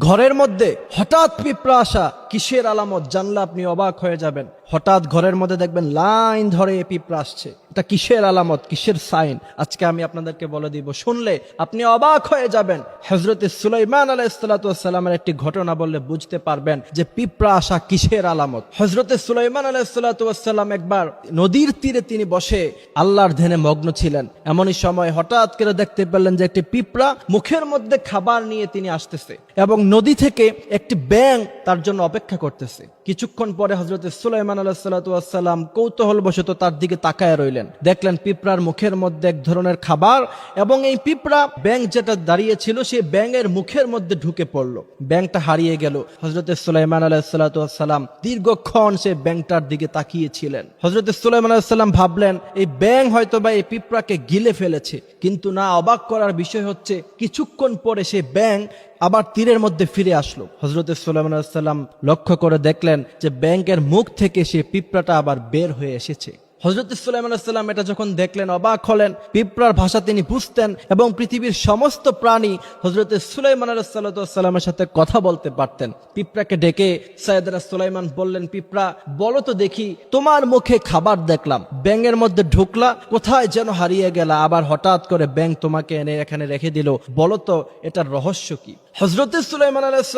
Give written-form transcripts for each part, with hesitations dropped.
ঘরের মধ্যে হঠাৎ পিঁপড়া আসা কিসের আলামত জানলে আপনি অবাক হয়ে যাবেন। হঠাৎ ঘরের মধ্যে দেখবেন লাইন ধরে পিঁপড়া আসছে, এটা কিসের আলামত, কিসের সাইন? আজকে আমি আপনাদেরকে বলে দিব, শুনলে আপনি অবাক হয়ে যাবেন। হযরত সুলাইমান আলাইহিস সালাতু ওয়াস সালামের একটি ঘটনা বললে বুঝতে পারবেন যে পিঁপড়া আসা কিসের আলামত। হযরত সুলাইমান আলাইহিস সালাতু ওয়াস সালাম একবার নদীর তীরে তিনি বসে আল্লাহর ধ্যানে মগ্ন ছিলেন। এমনই সময় হঠাৎ করে দেখতে পেলেন যে একটি পিঁপড়া মুখের মধ্যে খাবার নিয়ে তিনি আসতেছে এবং নদী থেকে একটি ব্যাঙ তার জন্য অপেক্ষা করতেছে। কিছুক্ষণ পরে হযরত সুলাইমান আলাইহিস সালাতু ওয়াস সালাম কৌতূহলবশত তার দিকে তাকায় রইলেন। দেখলেন পিঁপড়ার মুখের মধ্যে এক ধরনের খাবার এবং এই পিঁপড়া ব্যাঙ যেটা দাঁড়িয়ে ছিল সেই ব্যাঙের মুখের মধ্যে ঢুকে পড়লো। ব্যাঙটা হারিয়ে গেল। হযরত সুলাইমান আলাইহিস সালাতু ওয়াস সালাম দীর্ঘক্ষণ সেই ব্যাঙটার দিকে তাকিয়েছিলেন। হযরত সুলাইমান আলাইহিস সালাম ভাবলেন এই ব্যাঙ হয়তোবা এই পিঁপড়াকে গিলে ফেলেছে, কিন্তু না, অবাক করার বিষয় হচ্ছে কিছুক্ষণ পরে সেই ব্যাঙ আবার তীরের মধ্যে ফিরে আসলো। হযরত সুলাইমান আলাইহিস সালাম লক্ষ্য করে দেখলেন যে ব্যাঙের মুখ থেকে সেই পিঁপড়াটা আবার বের হয়ে এসেছে। হযরত সুলাইমান আলাইহিস সালাম এটা যখন দেখলেন অবাক হলেন। পিঁপড়ার ভাষা তিনি বুঝতেন এবং পৃথিবীর সমস্ত প্রাণী হযরত সুলাইমান আলাইহিস সালামের সাথে কথা বলতে পারতেন। পিঁপড়াকে ডেকে সাইয়েদনা সুলাইমান বললেন, পিঁপড়া বলো তো দেখি, তোমার মুখে খাবার দেখলাম, ব্যাঙের মধ্যে ঢুকলা, কোথায় যেন হারিয়ে গেলা, আবার হঠাৎ করে ব্যাঙ তোমাকে এনে এখানে রেখে দিল, বলো তো এটার রহস্য কি? হযরত সুলাইমান আলাইহিস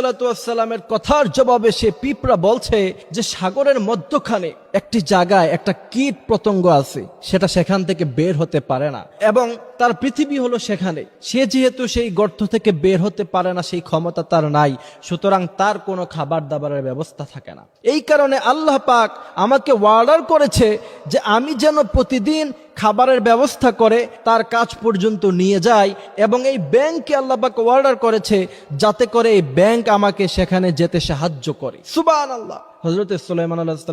সালামের কথার জবাবে সে পিঁপড়া বলছে যে সাগরের মধ্যখানে একটি জায়গায় একটা কীট পতঙ্গ আছে, সেটা সেখান থেকে বের হতে পারে না এবং তার পৃথিবী হলো সেখানে। সে যেহেতু সেই গর্ত থেকে বের হতে পারে না, সেই ক্ষমতা তার নাই, সুতরাং তার কোনো খাবার দাবারের ব্যবস্থা থাকে না। এই কারণে আল্লাহ পাক আমাকে অর্ডার করেছে যে আমি যেন প্রতিদিন খাবারের ব্যবস্থা করে তার কাজ পর্যন্ত নিয়ে যাই এবং এই ব্যাংককে আল্লাহ পাক অর্ডার করেছে যাতে করে এই ব্যাংক আমাকে সেখানে যেতে সাহায্য করে। সুবহানাল্লাহ। হযরত সুলাইমান আলাইহিস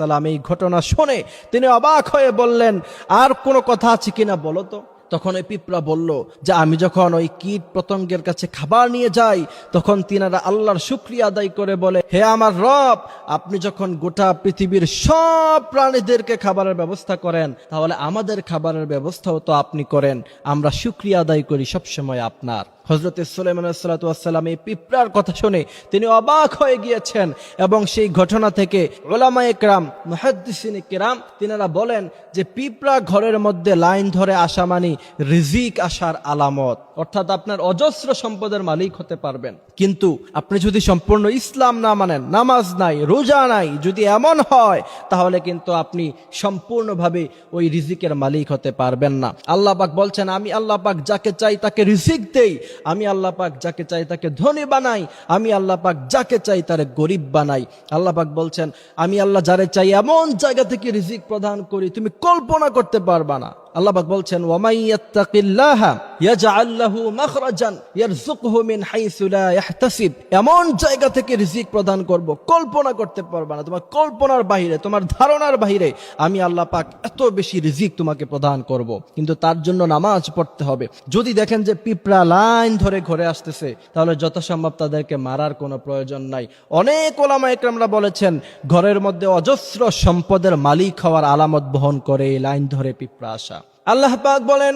সালাম এই ঘটনা শুনে তিনি অবাক হয়ে বললেন, আর কোনো কথা আছে কিনা বলো তো? তখন ওই পিঁপড়া বলল যে আমি যখন ওই কীট পতঙ্গের কাছে খাবার নিয়ে যাই তখন তিনারা আল্লাহর শুকরিয়া আদায় করে বলে, হে আমার রব, আপনি যখন গোটা পৃথিবীর সব প্রাণীদেরকে খাবারের ব্যবস্থা করেন তাহলে আমাদের খাবারের ব্যবস্থাও তো আপনি করেন, আমরা শুকরিয়া আদায় করি সবসময় আপনার। হযরত সুলাইমান আলাইহিস সালাম এই পিঁপড়ার কথা শুনে তিনি অবাক হয়ে গিয়েছেন এবং সেই ঘটনা থেকে উলামায়ে কেরাম, মুহাদ্দিসিনে কেরাম তিনারা বলেন যে পিঁপড়া ঘরের মধ্যে লাইন ধরে আসা মানে রিজিক আসার আলামত, অর্থাৎ আপনার অজস্র সম্পদের মালিক হতে পারবেন। কিন্তু আপনি যদি সম্পূর্ণ ইসলাম না মানেন, নামাজ নাই, রোজা নাই, যদি এমন হয় তাহলে কিন্তু আপনি সম্পূর্ণভাবে ওই রিজিকের মালিক হতে পারবেন না। আল্লাহ পাক বলছেন, আমি আল্লাহ পাক যাকে চাই তাকে রিজিক দেই, আমি আল্লাহ পাক যাকে চাই তাকে ধনী বানাই, আমি আল্লাহ পাক যাকে চাই তারে গরিব বানাই। আল্লাহ পাক বলছেন, আমি আল্লাহ যারে চাই এমন জায়গা থেকে রিজিক প্রদান করি তুমি কল্পনা করতে পারবা না। আল্লাহ পাক বলছেন, ওয়ামাই ইয়াত্তাকিল্লাহা ইয়াজআল লাহু মাখরাজান ইয়ারযুকহু মিন হাইসু লা ইয়াহতাসিব, এমন জায়গা থেকে রিজিক প্রদান করব কল্পনা করতে পারবা না, তোমার কল্পনার বাইরে, তোমার ধারণার বাইরে আমি আল্লাহ পাক এত বেশি রিজিক তোমাকে প্রদান করব। কিন্তু তার জন্য নামাজ পড়তে হবে। যদি দেখেন যে পিঁপড়া লাইন ধরে ঘরে আসতেছে তাহলে যথাসম্ভব তাদেরকে মারার কোনো প্রয়োজন নাই। অনেক উলামায়ে কেরামরা বলেছেন ঘরের মধ্যে অজস্র সম্পদের মালিক হওয়ার আলামত বহন করে এই লাইন ধরে পিঁপড়া আসা। আল্লাহ পাক বলেন,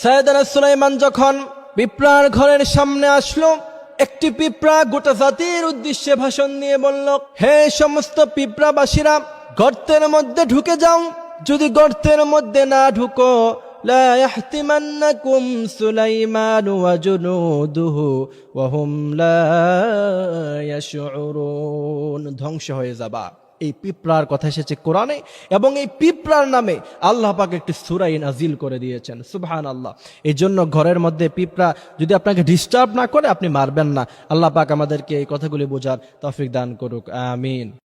সাইয়েদনা সুলাইমান যখন পিঁপড়ার ঘরের সামনে আসলো, একটি পিঁপড়া গোটা জাতির উদ্দেশ্যে ভাষণ দিয়ে বলল, হে সমস্ত পিঁপড়াবাসীরা, গর্তের মধ্যে ঢুকে যাও, যদি গর্তের মধ্যে না ঢুকো লা ইয়াহতিমান্নাকুম সুলাইমান ওয়া জুনুদুহু ওয়া হুম লা ইয়াশউরুন, ধ্বংস হয়ে যাবা। এই পিঁপড়ার কথা এসেছে কোরআনে এবং এই পিঁপড়ার নামে আল্লাহ পাক একটি সূরা নাজিল করে দিয়েছেন। সুবহানাল্লাহ। এই জন্য ঘরের মধ্যে পিঁপড়া যদি আপনাকে ডিস্টার্ব না করে আপনি মারবেন না। আল্লাহ পাক আমাদেরকে এই কথাগুলি বোঝার তৌফিক দান করুক, আমিন।